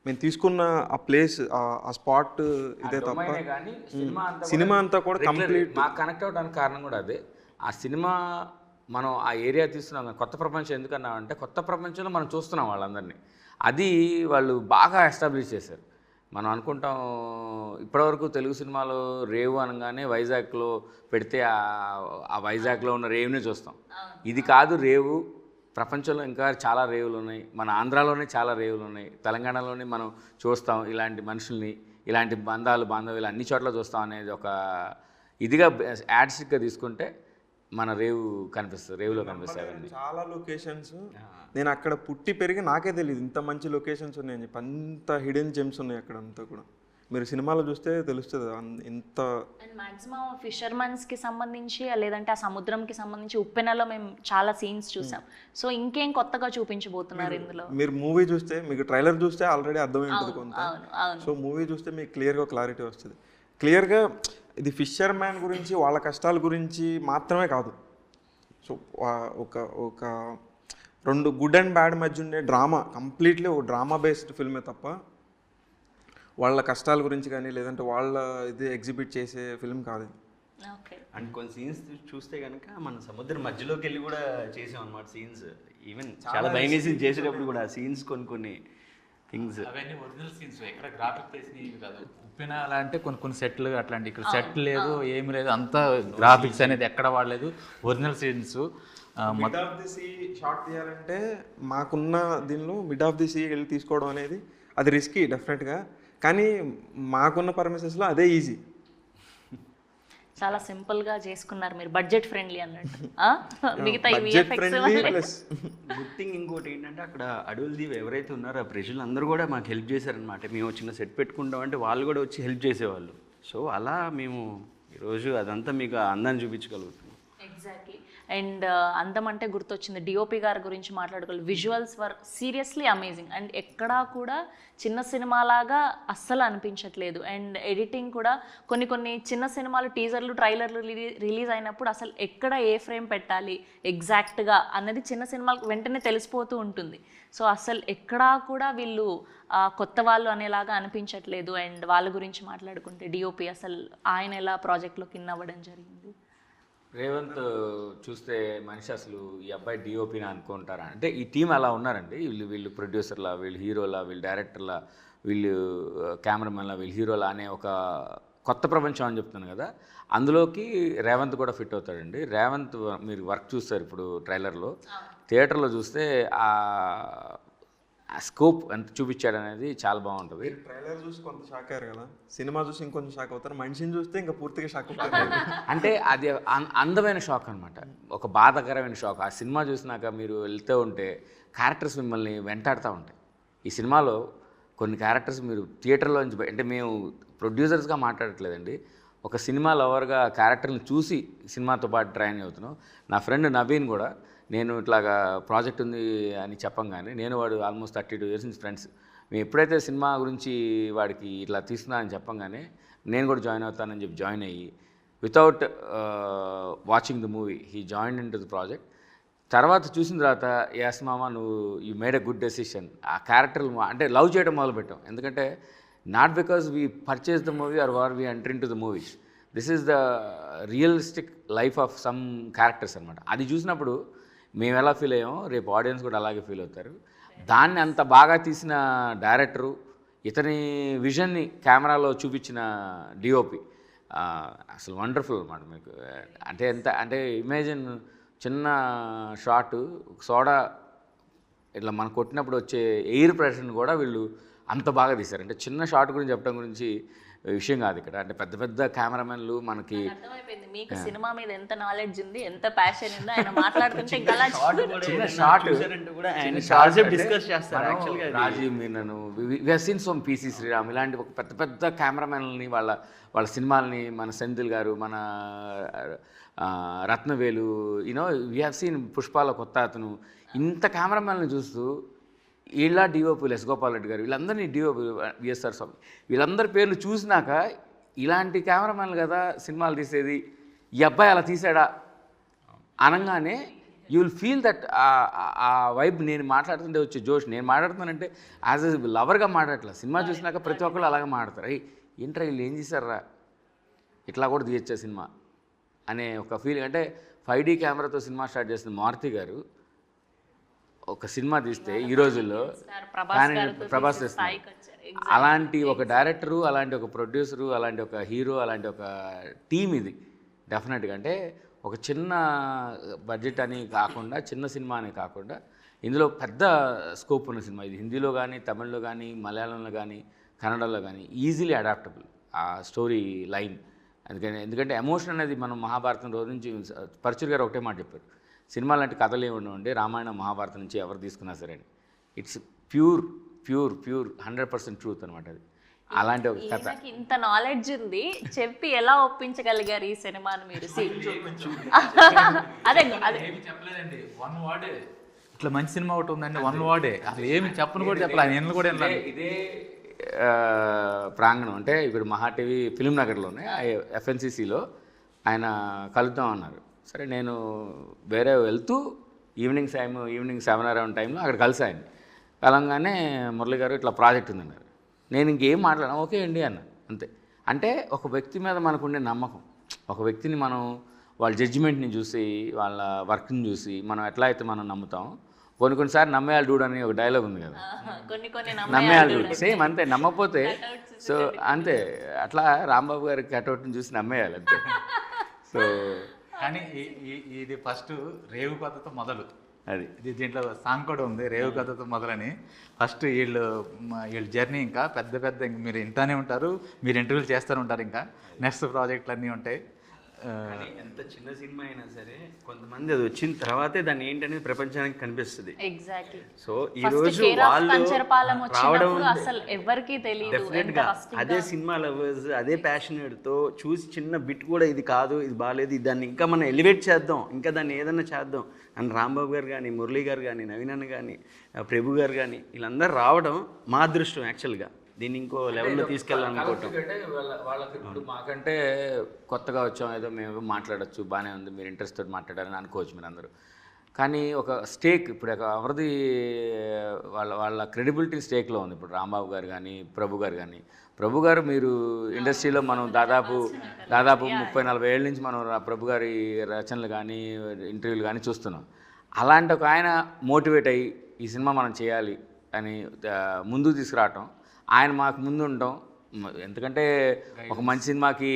మేము తీసుకున్న ఆ ప్లేస్, ఆ స్పాట్ ఇదే తప్ప సినిమా అంతా కూడా కంప్లీట్ మాకు కనెక్ట్ అవ్వడానికి కారణం కూడా అదే. ఆ సినిమా మనం ఆ ఏరియా తీస్తున్నాం, కొత్త ప్రపంచం ఎందుకన్నామంటే కొత్త ప్రపంచంలో మనం చూస్తున్నాం వాళ్ళందరినీ. అది వాళ్ళు బాగా ఎస్టాబ్లిష్ చేశారు. మనం అనుకుంటాం ఇప్పటివరకు తెలుగు సినిమాలో రేవు అనగానే వైజాగ్లో పెడితే ఆ వైజాగ్లో ఉన్న రేవునే చూస్తాం. ఇది కాదు రేవు, ప్రపంచంలో ఇంకా చాలా రేవులు ఉన్నాయి. మన ఆంధ్రాలోనే చాలా రేవులు ఉన్నాయి, తెలంగాణలోనే మనం చూస్తాం ఇలాంటి మనుషుల్ని, ఇలాంటి బాంధవ్యాలు అన్ని చోట్ల చూస్తాం అనేది ఒక ఇదిగా యాడ్స్టిక్గా తీసుకుంటే మన రేవు కనిపిస్తుంది, రేవులో కనిపిస్తాయి చాలా లొకేషన్స్. నేను అక్కడ పుట్టి పెరిగి నాకే తెలియదు ఇంత మంచి లొకేషన్స్ ఉన్నాయని చెప్పి. అంత హిడెన్ జెమ్స్ ఉన్నాయి అక్కడ అంతా కూడా. మీరు సినిమాలో చూస్తే తెలుస్తుంది ఎంత. అండ్ మ్యాక్సిమం ఫిషర్మన్స్కి సంబంధించి లేదంటే ఆ సముద్రంకి సంబంధించి ఉప్పెనలో మేము చాలా సీన్స్ చూసాం. సో ఇంకేం కొత్తగా చూపించబోతున్నారు ఇందులో? మీరు మూవీ చూస్తే, మీకు ట్రైలర్ చూస్తే ఆల్రెడీ అర్థమై ఉంటుంది కొంత. సో మూవీ చూస్తే మీకు క్లియర్గా క్లారిటీ వస్తుంది. క్లియర్గా ఇది ఫిషర్ మ్యాన్ గురించి, వాళ్ళ కష్టాల గురించి మాత్రమే కాదు. సో ఒక 2 గుడ్ అండ్ బ్యాడ్ మధ్య ఉండే డ్రామా, కంప్లీట్లీ ఒక డ్రామా బేస్డ్ ఫిల్మే తప్ప వాళ్ళ కష్టాల గురించి కానీ లేదంటే వాళ్ళ ఇది ఎగ్జిబిట్ చేసే ఫిల్మ్ కాదు. అండ్ కొన్ని సీన్స్ చూస్తే కనుక మన సముద్రం మధ్యలోకి వెళ్ళి కూడా చేసాం అనమాట సీన్స్. ఈవెన్ చాలా భయం వేసి చేసేటప్పుడు కూడా సీన్స్ కొన్ని థింగ్స్ అవన్నీ ఒరిజినల్ సీన్స్, ఎక్కడ గ్రాఫిక్ చేసినవి కాదు. ఉప్పిన అలా అంటే కొన్ని సెట్లు అట్లాంటి, ఇక్కడ సెట్ లేదు, ఏమి లేదు, అంతా గ్రాఫిక్స్ అనేది ఎక్కడ వాడలేదు, original scenes. Mid of the sea shot తీయాలంటే మాకున్న దీనిలో మిడ్ ఆఫ్ ది సీ వెళ్ళి తీసుకోవడం అనేది అది రిస్కీ డెఫినెట్గా, కానీ మాకున్న పర్మిషన్స్లో అదే ఈజీ. చాలా సింపుల్గా చేసుకున్నారు మీరు, బడ్జెట్ ఫ్రెండ్లీ అన్నట్టు. మిగతా గుడ్ థింగ్ ఇంకోటి ఏంటంటే అక్కడ అడవులదీవి ఎవరైతే ఉన్నారో ఆ ప్రజలు అందరూ కూడా మాకు హెల్ప్ చేశారనమాట. మేము చిన్న సెట్ పెట్టుకుంటాం అంటే వాళ్ళు కూడా వచ్చి హెల్ప్ చేసేవాళ్ళు. సో అలా మేము ఈరోజు అదంతా మీకు అందాన్ని చూపించగలుగుతాం. ఎగ్జాక్ట్లీ. అండ్ అందం అంటే గుర్తొచ్చింది, డిఓపి గారి గురించి మాట్లాడుకోవాలి. Visuals were seriously amazing. And ఎక్కడా కూడా చిన్న సినిమాలాగా అస్సలు అనిపించట్లేదు. అండ్ ఎడిటింగ్ కూడా కొన్ని చిన్న సినిమాలు టీజర్లు, ట్రైలర్లు రిలీజ్ అయినప్పుడు అసలు ఎక్కడ ఏ ఫ్రేమ్ పెట్టాలి ఎగ్జాక్ట్గా అన్నది చిన్న సినిమాలకు వెంటనే తెలిసిపోతూ ఉంటుంది. సో అసలు ఎక్కడా కూడా వీళ్ళు కొత్త వాళ్ళు అనేలాగా అనిపించట్లేదు. అండ్ వాళ్ళ గురించి మాట్లాడుకుంటే డిఓపి అసలు ఆయన ఎలా ప్రాజెక్ట్లోకి ఇన్ అవ్వడం జరిగింది? రేవంత్ చూస్తే మనిషి అసలు ఈ అబ్బాయి డిఓపిని అనుకుంటారా అంటే ఈ టీం అలా ఉన్నారండి. వీళ్ళు ప్రొడ్యూసర్లా, వీళ్ళు హీరోలా, వీళ్ళు డైరెక్టర్లా, వీళ్ళు కెమెరామెన్లా, వీళ్ళు హీరోలా అనే ఒక కొత్త ప్రపంచం అని చెప్తున్నాను కదా, అందులోకి రేవంత్ కూడా ఫిట్ అవుతాడండి. రేవంత్ మీరు వర్క్ చూస్తారు ఇప్పుడు ట్రైలర్లో, థియేటర్లో చూస్తే ఆ స్కోప్ ఎంత చూపించాడు అనేది చాలా బాగుంటుంది. ట్రైలర్ చూసి కొంత షాక్ అయ్యారు కదా, సినిమా చూసి ఇంకొంచెం షాక్ అవుతారు, మనిషిని చూస్తే ఇంకా పూర్తిగా షాక్ అవుతారు. అంటే అది అందమైన షాక్ అనమాట, ఒక బాధాకరమైన షాక్. ఆ సినిమా చూసినాక మీరు వెళ్తూ ఉంటే క్యారెక్టర్స్ మిమ్మల్ని వెంటాడుతూ ఉంటాయి. ఈ సినిమాలో కొన్ని క్యారెక్టర్స్ మీరు థియేటర్లో నుంచి అంటే మేము ప్రొడ్యూసర్స్గా మాట్లాడట్లేదండి, ఒక సినిమా లవర్గా క్యారెక్టర్ని చూసి సినిమాతో పాటు ట్రైన్ అవుతున్నాం. నా ఫ్రెండ్ నవీన్ కూడా, నేను ఇట్లాగా ప్రాజెక్ట్ ఉంది అని చెప్పంగానే, నేను వాడు ఆల్మోస్ట్ 32 years నుంచి ఫ్రెండ్స్, మేము ఎప్పుడైతే సినిమా గురించి వాడికి ఇట్లా తీస్తున్నా అని చెప్పంగానే నేను కూడా జాయిన్ అవుతానని చెప్పి జాయిన్ అయ్యి without watching the movie he join into the project. తర్వాత చూసిన తర్వాత యాస్ మామ నువ్వు you made a good decision. ఆ క్యారెక్టర్లు అంటే లవ్ చేయడం మొదలుపెట్టాం. ఎందుకంటే not because we purchase the movie or we enter into the movies, this is the realistic life of some characters అనమాట. అది చూసినప్పుడు మేము ఎలా ఫీల్ అయ్యామో రేపు ఆడియన్స్ కూడా అలాగే ఫీల్ అవుతారు. దాన్ని అంత బాగా తీసిన డైరెక్టరు, ఇతని విజన్ని కెమెరాలో చూపించిన డిఓపి అసలు వండర్ఫుల్ అనమాట. మీకు అంటే ఎంత అంటే ఇమేజిన్, చిన్న షాటు సోడా ఇట్లా మనం కొట్టినప్పుడు వచ్చే ఎయిర్ ప్రెషర్ని కూడా వీళ్ళు అంత బాగా తీశారు. అంటే చిన్న షాట్ గురించి చెప్పడం గురించి విషయం కాదు ఇక్కడ, అంటే పెద్ద పెద్ద కెమెరామెన్లు మనకి అర్థమైపోయింది మీకు సినిమా మీద ఎంత నాలెడ్జ్ ఉంది, ఎంత ప్యాషన్ ఉంది. ఆయన మాట్లాడుతుంటే ఇంకా అలా చిన్న షాట్ డిస్కస్ చేస్తారు యాక్చువల్గా. Rajeev Menon, we have seen some PC Sreeram, ఇలాంటి ఒక పెద్ద పెద్ద కెమెరామెన్లని వాళ్ళ సినిమాలని, మన సెంధిల్ గారు, మన Rathnavelu, you know we have seen పుష్పాల కొత్త అతను, ఇంత కెమెరామెన్లని చూస్తూ వీళ్ళ డిఓపి ఎస్ గోపాల్ రెడ్డి గారు, వీళ్ళందరినీ డిఓపి విఎస్ఆర్ స్వామి, వీళ్ళందరి పేర్లు చూసినాక ఇలాంటి కెమెరామెన్లు కదా సినిమాలు తీసేది, ఈ అబ్బాయి అలా తీసాడా అనగానే యూ విల్ ఫీల్ దట్ ఆ వైబ్. నేను మాట్లాడుతుంటే వచ్చే జోష్, నేను మాట్లాడుతున్నానంటే యాజ్ ఎ లవర్గా మాట్లాడట్లేదు, సినిమా చూసినాక ప్రతి ఒక్కళ్ళు అలాగే మాట్లాడతారు. అయ్యి ఏంట్రా వీళ్ళు ఏం చేశారా, ఇట్లా కూడా తీయచ్చా సినిమా అనే ఒక ఫీలింగ్. అంటే 5D కెమెరాతో సినిమా స్టార్ట్ చేసిన మారుతి గారు ఒక సినిమా తీస్తే ఈ రోజుల్లో ప్రభాస్ చేస్తారు. అలాంటి ఒక డైరెక్టరు, అలాంటి ఒక ప్రొడ్యూసరు, అలాంటి ఒక హీరో, అలాంటి ఒక టీమ్ ఇది డెఫినెట్గా. అంటే ఒక చిన్న బడ్జెట్ అని కాకుండా, చిన్న సినిమా అని కాకుండా, ఇందులో పెద్ద స్కోప్ ఉన్న సినిమా ఇది. హిందీలో కానీ, తమిళ్లో కానీ, మలయాళంలో కానీ, కన్నడలో కానీ ఈజీలీ అడాప్టబుల్ ఆ స్టోరీ లైన్. ఎందుకంటే ఎమోషన్ అనేది మనం మహాభారతం రోజు నుంచి పరచూరి గారు ఒకటే మాట చెప్పారు, సినిమా లాంటి కథలు ఏమి ఉండవండి రామాయణ మహాభారతం నుంచి ఎవరు తీసుకున్నా సరే అని. ఇట్స్ ప్యూర్ 100% ట్రూత్ అనమాట అది. అలాంటి ఒక కథ. ఇంత నాలెడ్జ్ ఉంది, చెప్పి ఎలా ఒప్పించగలిగారు ఈ సినిమాను మీరు? అదే చెప్పలేదండి, 1 word. ఇట్లా మంచి సినిమా ఒకటి ఉందండి, 1 word. అసలు ఏమి చెప్పను కూడా చెప్పలేదు, నేను కూడా ఇదే ప్రాంగణం. అంటే ఇప్పుడు మహా టీవీ ఫిలిం నగర్లోనే FNCCలో ఆయన కలుద్దాం అన్నారు. సరే నేను వేరే వెళ్తూ ఈవినింగ్ 7 అరౌండ్ టైంలో అక్కడ కలిసాను. కలంగానే మురళి గారు ఇట్లా ప్రాజెక్ట్ ఉందన్నారు. నేను ఇంకేం మాట్లాడాను, ఓకే అండి అన్న, అంతే. అంటే ఒక వ్యక్తి మీద మనకుండే నమ్మకం, ఒక వ్యక్తిని మనం వాళ్ళ జడ్జిమెంట్ని చూసి, వాళ్ళ వర్క్ని చూసి మనం ఎట్లా అయితే మనం నమ్ముతాం, కొన్నిసార్లు నమ్మేయాలి డూడ్ అని ఒక డైలాగ్ ఉంది కదా, నమ్మేయాలి డూడ్ సేమ్ అంతే. నమ్మకపోతే సో అంతే, అట్లా రాంబాబు గారి కటౌట్ని చూసి నమ్మేయాలి అంతే. సో కానీ ఇది ఫస్ట్ రేవు కథతో మొదలు, అది ఇది దీంట్లో సాంగ్ కూడా ఉంది, రేవు కథతో మొదలని. ఫస్ట్ వీళ్ళ జర్నీ ఇంకా పెద్ద ఇంక మీరు ఇంటానే ఉంటారు, మీరు ఇంటర్వ్యూలు చేస్తూనే ఉంటారు, ఇంకా నెక్స్ట్ ప్రాజెక్టులు అన్నీ ఉంటాయి. ఎంత చిన్న సినిమా అయినా సరే కొంతమంది అది వచ్చిన తర్వాతే దాన్ని ఏంటనేది ప్రపంచానికి కనిపిస్తుంది. ఎగ్జాక్ట్లీ. సో ఈ రోజు వాళ్ళు రావడం అసలు ఎవరికీ తెలియదు. డెఫినెట్గా అదే సినిమా లవర్స్, అదే ప్యాషనేట్తో చూసి చిన్న బిట్ కూడా ఇది కాదు, ఇది బాగాలేదు, దాన్ని ఇంకా మనం ఎలివేట్ చేద్దాం, ఇంకా దాన్ని ఏదన్నా చేద్దాం అని రాంబాబు గారు కానీ, మురళీ గారు కానీ, నవీన్ అన్న కానీ, ప్రభు గారు కానీ వీళ్ళందరూ రావడం మా అదృష్టం యాక్చువల్గా. దీన్ని ఇంకో లెవెల్లో తీసుకెళ్ళాలనుకోవటం. వాళ్ళకి ఇప్పుడు మాకంటే కొత్తగా వచ్చాం, ఏదో మేము మాట్లాడచ్చు, బాగానే ఉంది, మీరు ఇంట్రెస్ట్ మాట్లాడారని అనుకోవచ్చు మీరు అందరూ. కానీ ఒక స్టేక్ ఇప్పుడు ఎవరిది వాళ్ళ క్రెడిబిలిటీ స్టేక్లో ఉంది. ఇప్పుడు రాంబాబు గారు కానీ, ప్రభు గారు కానీ. ప్రభు గారు మీరు ఇండస్ట్రీలో మనం దాదాపు 30-40 ఏళ్ళ నుంచి మనం ప్రభు గారి రచనలు కానీ, ఇంటర్వ్యూలు కానీ చూస్తున్నాం. అలాంటి ఒక ఆయన మోటివేట్ అయ్యి ఈ సినిమా మనం చేయాలి అని ముందుకు తీసుకురావటం, ఆయన మాకు ముందు ఉండటం, ఎందుకంటే ఒక మంచి సినిమాకి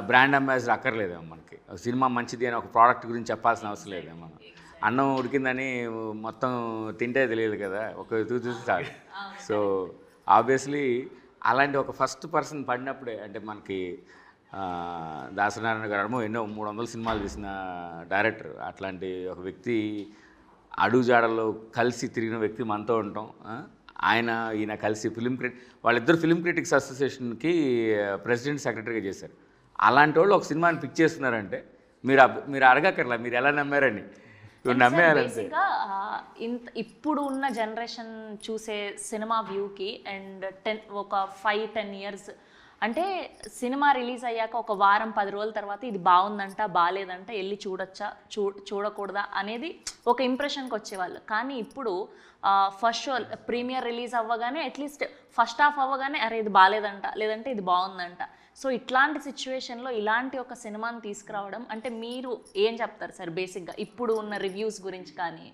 బ్రాండ్ అంబాసిడర్ అక్కర్లేదు మనకి. సినిమా మంచిది అని ఒక ప్రోడక్ట్ గురించి చెప్పాల్సిన అవసరం లేదు. మనం అన్నం ఉడికిందని మొత్తం తింటే తెలియదు కదా, ఒక చూసి చాలు. సో ఆబ్వియస్లీ అలాంటి ఒక ఫస్ట్ పర్సన్ పడినప్పుడే, అంటే మనకి దాసనారాయణ గారు ఎన్నో 300 సినిమాలు తీసిన డైరెక్టర్, అట్లాంటి ఒక వ్యక్తి అడుగుజాడల్లో కలిసి తిరిగిన వ్యక్తి మనతో ఉంటాం. ఈయన కలిసి వాళ్ళిద్దరు ఫిలిం క్రిటిక్స్ అసోసియేషన్కి ప్రెసిడెంట్ సెక్రటరీగా చేశారు. అలాంటి వాళ్ళు ఒక సినిమాని పిక్ చేస్తున్నారంటే మీరు అడగక్కర్లా మీరు ఎలా నమ్మారని, నమ్మేయాలంతే. ఇప్పుడు ఉన్న జనరేషన్ చూసే సినిమా వ్యూకి అండ్ ఒక 5-10 ఇయర్స్ అంటే సినిమా రిలీజ్ అయ్యాక ఒక వారం 10 రోజుల తర్వాత ఇది బాగుందంట బాగాలేదంట వెళ్ళి చూడొచ్చా చూడకూడదా అనేది ఒక ఇంప్రెషన్కి వచ్చేవాళ్ళు. కానీ ఇప్పుడు ఫస్ట్ షో ప్రీమియర్ రిలీజ్ అవ్వగానే అట్లీస్ట్ ఫస్ట్ హాఫ్ అవ్వగానే అరే ఇది బాగాలేదంట లేదంటే ఇది బాగుందంట. సో ఇట్లాంటి సిచ్యువేషన్లో ఇలాంటి ఒక సినిమాని తీసుకురావడం అంటే మీరు ఏం చెప్తారు సార్ బేసిక్గా ఇప్పుడు ఉన్న రివ్యూస్ గురించి? కానీ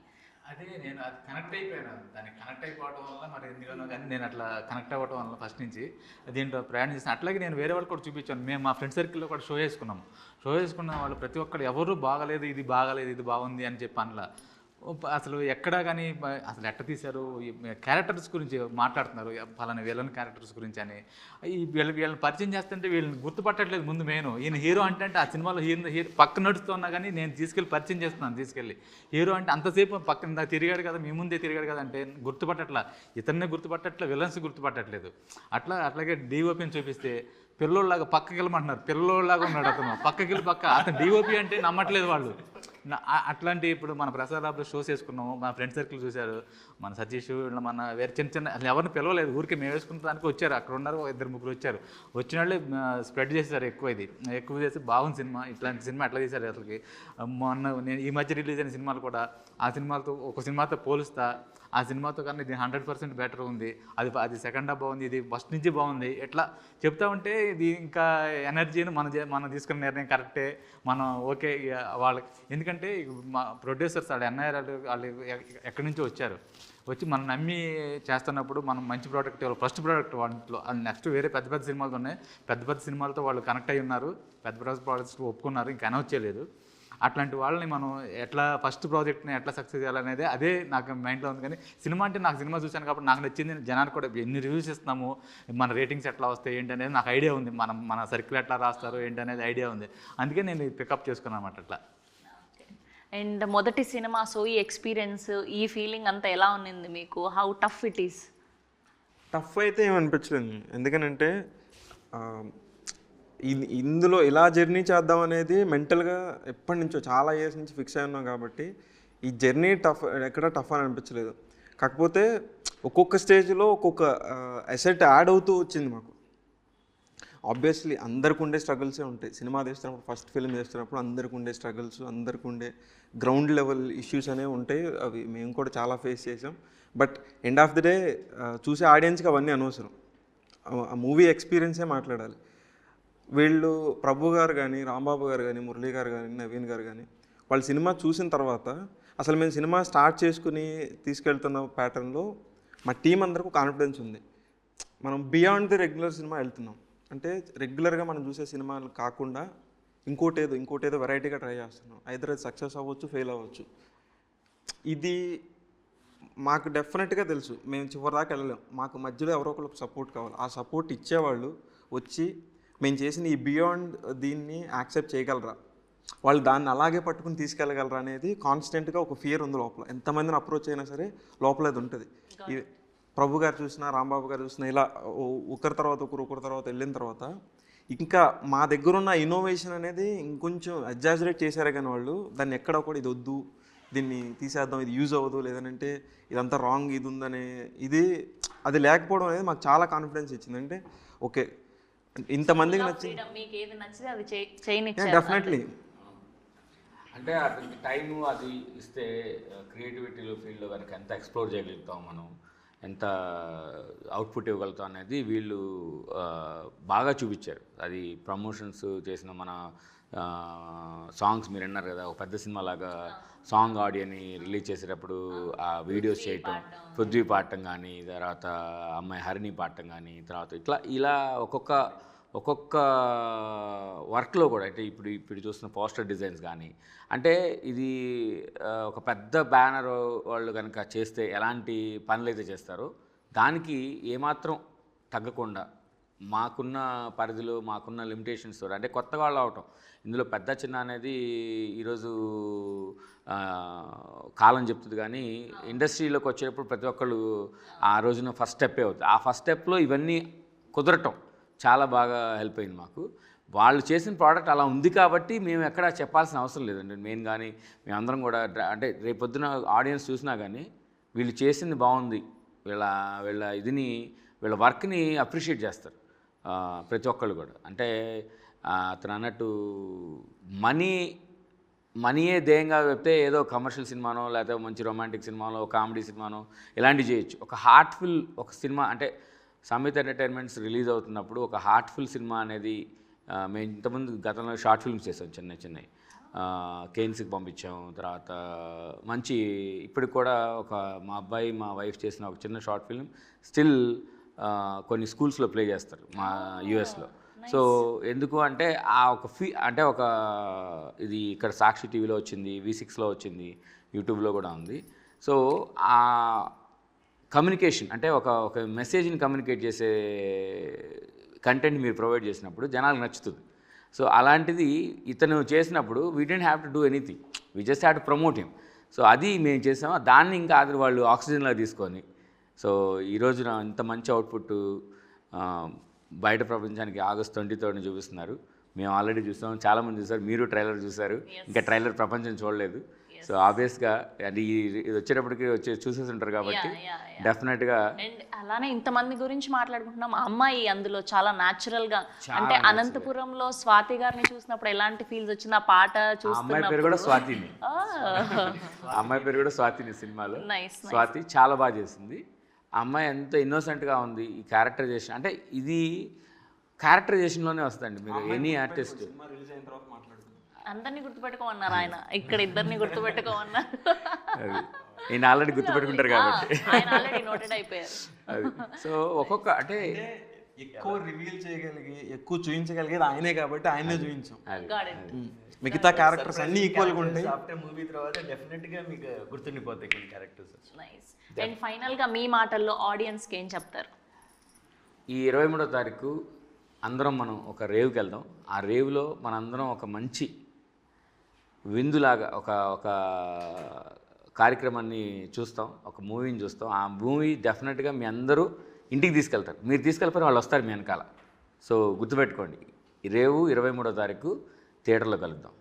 అదే నేను అది కనెక్ట్ అయిపోయాను, దానికి కనెక్ట్ అయిపోవడం వల్ల మరి ఎందుకనో కానీ నేను అట్లా కనెక్ట్ అవ్వడం వల్ల ఫస్ట్ నుంచి దీంట్లో ప్రయాణం చేస్తాను. అట్లాగే నేను వేరే వాళ్ళు కూడా చూపించాను. మేము మా ఫ్రెండ్ సర్కిల్లో కూడా షో చేసుకున్న వాళ్ళు ప్రతి ఒక్కరు ఎవరు బాగలేదు ఇది బాగుంది అని చెప్పి అనలా. అసలు ఎక్కడా కానీ అసలు ఎట్ట తీశారు, క్యారెక్టర్స్ గురించి మాట్లాడుతున్నారు, పలానా వీళ్ళని క్యారెక్టర్స్ గురించి అని. వీళ్ళని పరిచయం చేస్తుంటే వీళ్ళని గుర్తుపట్టట్లేదు. ముందు ఈయన హీరో అంటే ఆ సినిమాలో హీరో పక్కన నడుస్తున్నా కానీ నేను పరిచయం చేస్తున్నాను. హీరో అంటే అంతసేపు పక్కన తిరిగాడు కదా, మీ ముందే తిరిగాడు కదా అంటే గుర్తుపట్టట్లా, ఇతన్నే గుర్తుపట్టట్లేదు, విలన్స్ గుర్తుపట్టట్లేదు. అట్లాగే డిఓపిని చూపిస్తే పిల్లోళ్ళలాగా పక్కకి వెళ్ళమంటున్నారు, పిల్లోళ్ళలాగా ఉన్నాడు అతను, అతను డిఓపి అంటే నమ్మట్లేదు వాళ్ళు. అట్లాంటి ఇప్పుడు మన ప్రసారాల్లో షోస్ వేసుకున్నాము, మా ఫ్రెండ్ సర్కిల్ చూశారు, మన సతీష్ మన వేరే చిన్న అసలు ఎవరిని పిలవలేదు, ఊరికి మేము వేసుకున్నదానికి వచ్చారు. అక్కడ ఉన్నారు 2-3 వచ్చారు. వచ్చిన వాళ్ళే స్ప్రెడ్ చేశారు ఎక్కువ చేసి బాగుంది సినిమా, ఇట్లాంటి సినిమా ఎట్లా తీశారు అసలుకి. నేను ఈ మధ్య రిలీజ్ అయిన సినిమాలు కూడా ఆ సినిమాలతో ఒక సినిమాతో పోలుస్తా, ఆ సినిమాతో కన్నా ఇది 100% బెటర్ ఉంది, అది సెకండ్ హాఫ్ బాగుంది, ఇది ఫస్ట్ నుంచి బాగుంది, ఎట్లా చెప్తా ఉంటే ఇది ఇంకా ఎనర్జీని మనం తీసుకున్న నిర్ణయం కరెక్టే, మనం ఓకే వాళ్ళకి. ఎందుకంటే మా ప్రొడ్యూసర్స్ ఎన్ఐఆర్ వాళ్ళు ఎక్కడి నుంచో వచ్చి మనం నమ్మి చేస్తున్నప్పుడు మనం మంచి ప్రోడక్ట్ ఫస్ట్ ప్రోడక్ట్ వాటిలో నెక్స్ట్ వేరే పెద్ద సినిమాలు ఉన్నాయి, పెద్ద సినిమాలతో వాళ్ళు కనెక్ట్ అయ్యి ఉన్నారు, పెద్ద ప్రోడక్ట్స్ ఒప్పుకున్నారు, ఇంకా అనౌన్స్ చేయలేదు. అట్లాంటి వాళ్ళని మనం ఎట్లా ఫస్ట్ ప్రాజెక్ట్ని ఎట్లా సక్సెస్ చేయాలనేది అదే నాకు మైండ్లో ఉంది. కానీ సినిమా అంటే నాకు సినిమా చూశాను కాబట్టి నాకు నచ్చింది. జనానికి కూడా ఎన్ని రివ్యూస్ ఇస్తున్నాము, మన రేటింగ్స్ ఎట్లా వస్తాయి ఏంటి అనేది నాకు ఐడియా ఉంది, మన సర్కిల్ ఎట్లా రాస్తారు ఏంటి అనేది ఐడియా ఉంది. అందుకే నేను పికప్ చేసుకున్నాను అన్నమాట అట్లా. అండ్ మొదటి సినిమా సో ఈ ఎక్స్పీరియన్స్ ఈ ఫీలింగ్ అంతా ఎలా ఉన్నింది మీకు? How tough it is? Tough అయితే ఏమనిపించలేదు, ఎందుకనంటే ఇందులో ఇలా జర్నీ చేద్దాం అనేది మెంటల్గా ఎప్పటి నుంచో చాలా ఇయర్స్ నుంచి ఫిక్స్ అయి ఉన్నాం కాబట్టి ఈ జర్నీ ఎక్కడ టఫ్ అని అనిపించలేదు. కాకపోతే ఒక్కొక్క స్టేజ్లో ఒక్కొక్క అసెట్ యాడ్ అవుతూ వచ్చింది మాకు. ఆబ్వియస్లీ అందరికి ఉండే స్ట్రగుల్సే ఉంటాయి. సినిమా తీస్తున్నప్పుడు, ఫస్ట్ ఫిల్మ్ చేస్తున్నప్పుడు అందరికి ఉండే స్ట్రగుల్స్, అందరికి ఉండే గ్రౌండ్ లెవెల్ ఇష్యూస్ అనేవి ఉంటాయి. అవి మేము కూడా చాలా ఫేస్ చేసాం. But end of the day చూసే ఆడియన్స్కి అవన్నీ అనవసరం, ఆ మూవీ ఎక్స్పీరియన్సే మాట్లాడాలి. వీళ్ళు ప్రభు గారు కానీ, రాంబాబు గారు కానీ, మురళీ గారు కానీ, నవీన్ గారు కానీ వాళ్ళు సినిమా చూసిన తర్వాత అసలు మేము సినిమా స్టార్ట్ చేసుకుని తీసుకెళ్తున్న ప్యాటర్న్లో మా టీం అందరికీ కాన్ఫిడెన్స్ ఉంది. మనం బియాండ్ ది రెగ్యులర్ సినిమా వెళ్తున్నాం అంటే రెగ్యులర్గా మనం చూసే సినిమాలు కాకుండా ఇంకోటేదో వెరైటీగా ట్రై చేస్తున్నాం. ఐదర్ అది సక్సెస్ అవ్వచ్చు, ఫెయిల్ అవ్వచ్చు. ఇది మాకు డెఫినెట్గా తెలుసు, మేము చివరిదాకా వెళ్ళలేం. మాకు మధ్యలో ఎవరో ఒకరికి సపోర్ట్ కావాలి. ఆ సపోర్ట్ ఇచ్చేవాళ్ళు వచ్చి మేము చేసిన ఈ బియాండ్ దీన్ని యాక్సెప్ట్ చేయగలరా, వాళ్ళు దాన్ని అలాగే పట్టుకుని తీసుకెళ్ళగలరా అనేది కాన్స్టెంట్గా ఒక ఫియర్ ఉంది లోపల. ఎంతమందిని అప్రోచ్ అయినా సరే లోపల అది ఉంటుంది. ప్రభు గారు చూసినా, రాంబాబు గారు చూసినా, ఇలా ఒకరి తర్వాత వెళ్ళిన తర్వాత ఇంకా మా దగ్గర ఉన్న ఇన్నోవేషన్ అనేది ఇంకొంచెం ఎగ్జాజరేట్ చేశారే కానీ వాళ్ళు దాన్ని ఎక్కడ కూడా ఇది వద్దు, దీన్ని తీసేద్దాం, ఇది యూజ్ అవ్వదు, లేదంటే ఇదంతా రాంగ్, ఇది ఉందనే అది లేకపోవడం అనేది మాకు చాలా కాన్ఫిడెన్స్ ఇచ్చింది. అంటే ఓకే ఇంతమందికి నచ్చింది, డెఫినెట్లీ. అంటే అతనికి టైము అది ఇస్తే క్రియేటివిటీలో ఫీల్డ్లో కనుక ఎంత ఎక్స్ప్లోర్ చేయగలుగుతాం మనం, ఎంత అవుట్పుట్ ఇవ్వగలుగుతాం అనేది వీళ్ళు బాగా చూపించారు. అది ప్రమోషన్స్ చేసిన మన సాంగ్స్ మీరు విన్నారు కదా, ఒక పెద్ద సినిమా లాగా సాంగ్ ఆడియోని రిలీజ్ చేసేటప్పుడు ఆ వీడియోస్ చేయటం, పృథ్వీ పాడటం కానీ, తర్వాత అమ్మాయి హరిణి పాడటం కానీ, తర్వాత ఇలా ఒక్కొక్క వర్క్లో కూడా అంటే ఇప్పుడు చూస్తున్న పోస్టర్ డిజైన్స్ కానీ, అంటే ఇది ఒక పెద్ద బ్యానర్ వాళ్ళు కనుక చేస్తే ఎలాంటి పనులు అయితే చేస్తారో దానికి ఏమాత్రం తగ్గకుండా మాకున్న పరిధిలో మాకున్న లిమిటేషన్స్ తోటి, అంటే కొత్తగా వాళ్ళు అవటం ఇందులో పెద్ద చిన్న అనేది ఈరోజు కాలం చెప్తుంది. కానీ ఇండస్ట్రీలోకి వచ్చేటప్పుడు ప్రతి ఒక్కళ్ళు ఆ రోజున ఫస్ట్ స్టెప్పే అవుతుంది. ఆ ఫస్ట్ స్టెప్లో ఇవన్నీ కుదరటం చాలా బాగా హెల్ప్ అయింది మాకు. వాళ్ళు చేసిన ప్రోడక్ట్ అలా ఉంది కాబట్టి మేము ఎక్కడ చెప్పాల్సిన అవసరం లేదండి. మెయిన్ కానీ మేమందరం కూడా అంటే రేపొద్దున ఆడియన్స్ చూసినా కానీ వీళ్ళు చేసింది బాగుంది, వీళ్ళ వర్క్ని అప్రిషియేట్ చేస్తారు ప్రతి ఒక్కళ్ళు కూడా. అంటే అతను అన్నట్టు మనీయే ధ్యేయంగా చెప్తే ఏదో కమర్షియల్ సినిమానో లేకపోతే మంచి రొమాంటిక్ సినిమానో కామెడీ సినిమానో ఇలాంటివి చేయొచ్చు. ఒక హార్ట్ఫుల్ ఒక సినిమా అంటే సంయుక్త ఎంటర్టైన్మెంట్స్ రిలీజ్ అవుతున్నప్పుడు ఒక హార్ట్ఫుల్ సినిమా అనేది మేము ఇంతకుముందు గతంలో షార్ట్ ఫిల్మ్స్ చేసాం, చిన్నవి కేన్స్కి పంపించాం. తర్వాత మంచి ఇప్పటికి కూడా మా అబ్బాయి మా వైఫ్ చేసిన ఒక చిన్న షార్ట్ ఫిల్మ్ స్టిల్ కొన్ని స్కూల్స్లో ప్లే చేస్తారు మా యూఎస్లో. సో ఎందుకు అంటే ఇది ఇక్కడ సాక్షి టీవీలో వచ్చింది, V6లో వచ్చింది, యూట్యూబ్లో కూడా ఉంది. సో ఆ కమ్యూనికేషన్ అంటే ఒక మెసేజ్ని కమ్యూనికేట్ చేసే కంటెంట్ మీరు ప్రొవైడ్ చేసినప్పుడు జనాలకు నచ్చుతుంది. సో అలాంటిది ఇతను చేసినప్పుడు we don't have to do anything, we just have to promote him. So అది మేము చేసాము. దాన్ని ఇంకా వాళ్ళు ఆక్సిజన్లా తీసుకొని సో ఈ రోజున ఇంత మంచి అవుట్పుట్ బయట ప్రపంచానికి August 23 చూపిస్తున్నారు. మేము ఆల్రెడీ చూసాం, చాలామంది చూసారు, మీరు ట్రైలర్ చూసారు, ఇంకా ట్రైలర్ ప్రపంచం చూడలేదు. సో ఆబ్వియస్గా అది వచ్చేటప్పటికి చూసేసి ఉంటారు కాబట్టి డెఫినెట్గా. అండ్ అలానే ఇంతమంది గురించి మాట్లాడుకుంటున్నాం, అమ్మాయి అందులో చాలా న్యాచురల్గా అంటే అనంతపురంలో స్వాతి గారిని చూసినప్పుడు ఎలాంటి ఫీల్స్ వచ్చింది ఆ పాట చూస్తున్నప్పుడు. అమ్మాయి పేరు కూడా స్వాతిని, అమ్మాయి పేరు కూడా స్వాతిని సినిమాలో. స్వాతి చాలా బాగా చేసింది. ఆ అమ్మాయి ఎంత ఇన్నోసెంట్గా ఉంది. ఈ క్యారెక్టరైజేషన్ అంటే ఇది క్యారెక్టరైజేషన్లోనే వస్తుందండి. మీరు ఎనీ ఆర్టిస్ట్ అందరినీ గుర్తుపెట్టుకోమన్నారు ఆయన, ఇక్కడ ఇద్దరిని గుర్తుపెట్టుకోమన్నారు. నేను ఆల్రెడీ గుర్తుపెట్టుకుంటారు కాబట్టి ఆయన ఆల్రెడీ నోటెడ్ అయిపోయారు. అది సో ఒక్కొక్క అంటే ఎక్కువ రివీల్ చేయగలిగి ఎక్కువ చూపించగలిగేది ఆయనే కాబట్టి ఆయనే చూపించాం. Got it. మిగతా క్యారెక్టర్స్ అన్ని ఈక్వల్గా ఉంటాయి. ఆఫ్టర్ మూవీ తర్వాత డెఫినెట్గా మీకు గుర్తుండిపోతాయి కొన్ని క్యారెక్టర్స్. నైస్. అండ్ ఫైనల్గా మీ మాటల్లో ఆడియన్స్కి ఏం చెప్తారు? ఈ 23వ తారీఖు అందరం మనం ఒక రేవ్కి వెళ్దాం. ఆ రేవ్లో మనందరం ఒక మంచి విందులాగా ఒక కార్యక్రమాన్ని చూస్తాం, ఒక మూవీని చూస్తాం. ఆ మూవీ డెఫినెట్గా మీ అందరూ ఇంటికి తీసుకెళ్తారు. మీరు తీసుకెళ్ళిపోయిన వాళ్ళు వస్తారు మీ వెనకాల. సో గుర్తుపెట్టుకోండి, ఈ రేవు 23వ తారీఖు థియేటర్లో కలుద్దాం.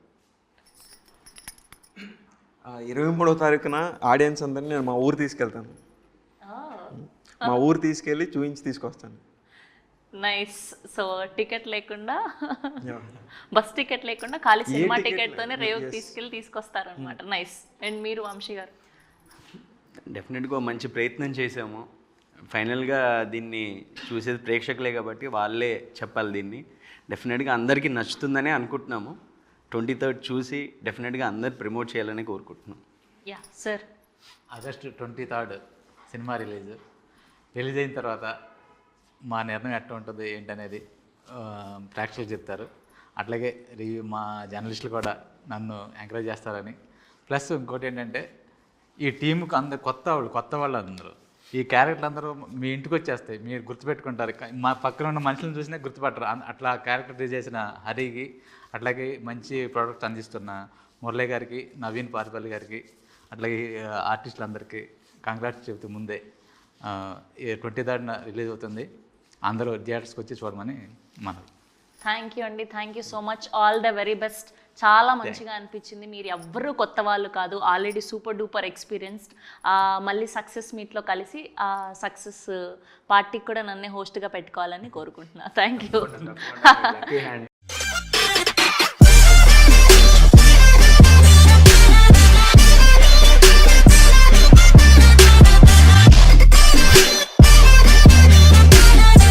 23వ తారీఖున ఆడియన్స్ అందరినీ నేను మా ఊరు తీసుకెళ్తాను. మా ఊరు తీసుకెళ్ళి చూపించి తీసుకొస్తాను. నైస్. సో టికెట్ లేకుండా బస్ టికెట్ లేకుండా ఖాళీ సినిమా టికెట్తోనే రేవుకి తీసుకొస్తారనమాట. నైస్. అండ్ మీరు వంశీ గారు? డెఫినెట్గా మంచి ప్రయత్నం చేసాము. ఫైనల్గా దీన్ని చూసేది ప్రేక్షకులే కాబట్టి వాళ్ళే చెప్పాలి. దీన్ని డెఫినెట్గా అందరికీ నచ్చుతుందనే అనుకుంటున్నాము. 23rd చూసి డెఫినెట్గా అందరు ప్రమోట్ చేయాలని కోరుకుంటున్నాం. Yeah sir. August 23rd cinema release అయిన తర్వాత మా నిర్ణయం ఎట్లా ఉంటుంది ఏంటనేది ప్రేక్షకులు చెప్తారు. అట్లాగే మా జర్నలిస్టులు కూడా నన్ను ఎంకరేజ్ చేస్తారని. ప్లస్ ఇంకోటి ఏంటంటే ఈ టీంకు కొత్త వాళ్ళు అందరూ ఈ క్యారెక్టర్లు అందరూ మీ ఇంటికి వచ్చేస్తాయి, మీరు గుర్తుపెట్టుకుంటారు. మా పక్కన ఉన్న మనుషులను చూసినా గుర్తుపట్టరు. అట్లా క్యారెక్టర్ చేసిన హరికి, అట్లాగే మంచి ప్రోడక్ట్ అందిస్తున్న మురళి గారికి, నవీన్ పారిపల్లి గారికి, అట్లాగే ఆర్టిస్టులందరికీ కంగ్రాట్స్ చెబుతూ ముందే 23rd రిలీజ్ అవుతుంది. అందరూ థియేటర్స్కి వచ్చి చూడమని మనం. థ్యాంక్ యూ అండి, thank you so much. All the very best. చాలా మంచిగా అనిపించింది. మీరు ఎవ్వరూ కొత్త వాళ్ళు కాదు, ఆల్రెడీ సూపర్ డూపర్ ఎక్స్పీరియన్స్డ్. మళ్ళీ సక్సెస్ మీట్లో కలిసి ఆ సక్సెస్ పార్టీకి కూడా నన్నే హోస్ట్గా పెట్టుకోవాలని కోరుకుంటున్నా. Thank you.